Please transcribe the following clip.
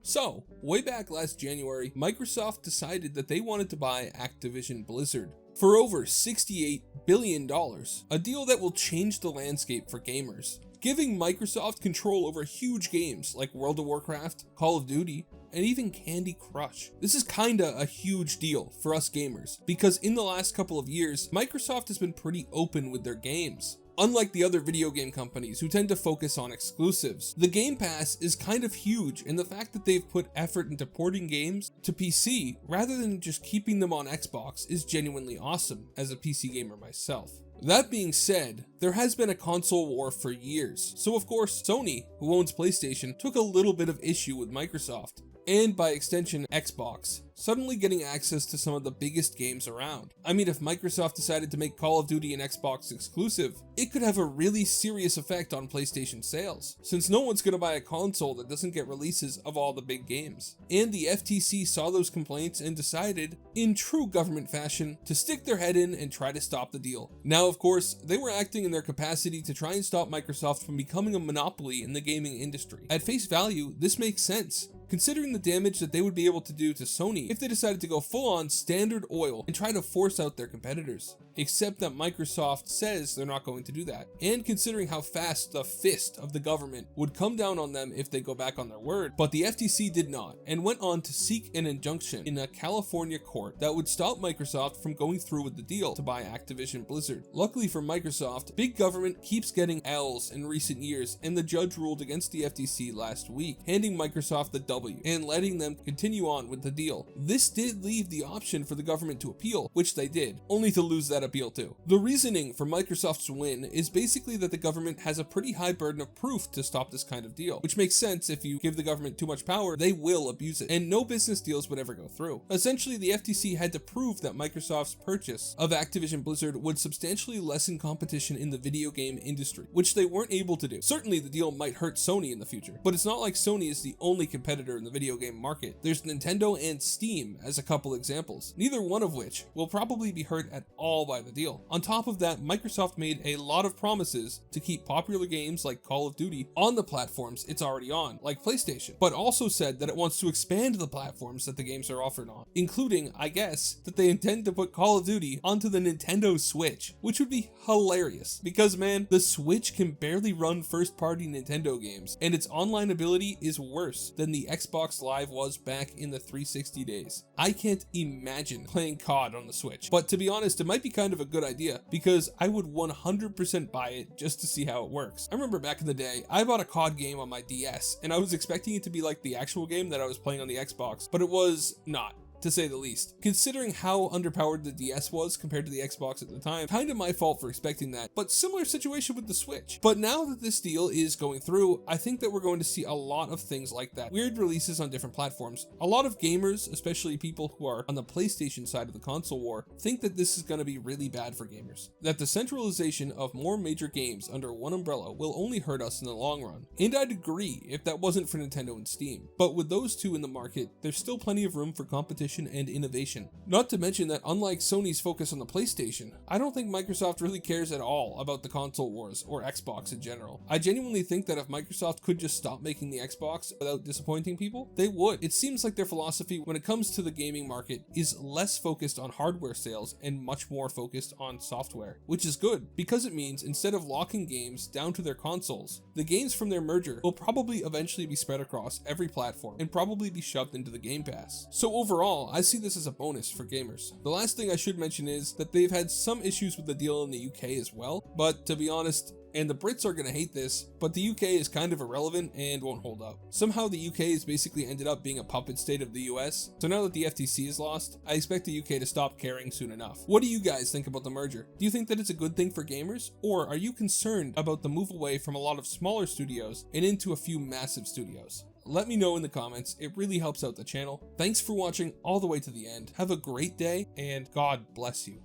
So, way back last January, Microsoft decided that they wanted to buy Activision Blizzard for over $68 billion, a deal that will change the landscape for gamers, giving Microsoft control over huge games like World of Warcraft, Call of Duty, and even Candy Crush. This is kinda a huge deal for us gamers, because in the last couple of years, Microsoft has been pretty open with their games. Unlike the other video game companies who tend to focus on exclusives, the Game Pass is kind of huge, and the fact that they've put effort into porting games to PC rather than just keeping them on Xbox is genuinely awesome as a PC gamer myself. That being said, there has been a console war for years, so of course Sony, who owns PlayStation, took a little bit of issue with Microsoft, and by extension Xbox, suddenly getting access to some of the biggest games around. I mean, if Microsoft decided to make Call of Duty an Xbox exclusive, it could have a really serious effect on PlayStation sales, since no one's gonna buy a console that doesn't get releases of all the big games. And the FTC saw those complaints and decided, in true government fashion, to stick their head in and try to stop the deal. Now, of course, they were acting in their capacity to try and stop Microsoft from becoming a monopoly in the gaming industry. At face value, this makes sense, considering the damage that they would be able to do to Sony if they decided to go full-on standard oil and try to force out their competitors. Except that Microsoft says they're not going to do that. And considering how fast the fist of the government would come down on them if they go back on their word, but the FTC did not, and went on to seek an injunction in a California court that would stop Microsoft from going through with the deal to buy Activision Blizzard. Luckily for Microsoft, big government keeps getting L's in recent years, and the judge ruled against the FTC last week, handing Microsoft the W and letting them continue on with the deal. This did leave the option for the government to appeal, which they did, only to lose that appeal too. The reasoning for Microsoft's win is basically that the government has a pretty high burden of proof to stop this kind of deal, which makes sense. If you give the government too much power, they will abuse it, and no business deals would ever go through. Essentially, the FTC had to prove that Microsoft's purchase of Activision Blizzard would substantially lessen competition in the video game industry, which they weren't able to do. Certainly the deal might hurt Sony in the future, but it's not like Sony is the only competitor in the video game market. There's Nintendo and Steam as a couple examples, neither one of which will probably be hurt at all by the deal. On top of that, Microsoft made a lot of promises to keep popular games like Call of Duty on the platforms it's already on, like PlayStation, but also said that it wants to expand the platforms that the games are offered on, including, I guess, that they intend to put Call of Duty onto the Nintendo Switch, which would be hilarious, because man, the Switch can barely run first-party Nintendo games, and its online ability is worse than the Xbox Live was back in the 360 days. I can't imagine playing COD on the Switch, but to be honest, it might be kind of a good idea, because I would 100% buy it just to see how it works. I remember back in the day, I bought a COD game on my DS, and I was expecting it to be like the actual game that I was playing on the Xbox, but it was not, to say the least. Considering how underpowered the DS was compared to the Xbox at the time, kind of my fault for expecting that, but similar situation with the Switch. But now that this deal is going through, I think that we're going to see a lot of things like that. Weird releases on different platforms. A lot of gamers, especially people who are on the PlayStation side of the console war, think that this is going to be really bad for gamers. That the centralization of more major games under one umbrella will only hurt us in the long run. And I'd agree if that wasn't for Nintendo and Steam. But with those two in the market, there's still plenty of room for competition and innovation. Not to mention that unlike Sony's focus on the PlayStation, I don't think Microsoft really cares at all about the console wars or Xbox in general. I genuinely think that if Microsoft could just stop making the Xbox without disappointing people, they would. It seems like their philosophy when it comes to the gaming market is less focused on hardware sales and much more focused on software, which is good because it means instead of locking games down to their consoles, the gains from their merger will probably eventually be spread across every platform and probably be shoved into the Game Pass. So overall, I see this as a bonus for gamers. The last thing I should mention is that they've had some issues with the deal in the UK as well, but to be honest, and the Brits are going to hate this, but the UK is kind of irrelevant and won't hold up. Somehow the UK has basically ended up being a puppet state of the US, so now that the FTC is lost, I expect the UK to stop caring soon enough. What do you guys think about the merger? Do you think that it's a good thing for gamers, or are you concerned about the move away from a lot of smaller studios and into a few massive studios? Let me know in the comments, it really helps out the channel. Thanks for watching all the way to the end. Have a great day, and God bless you.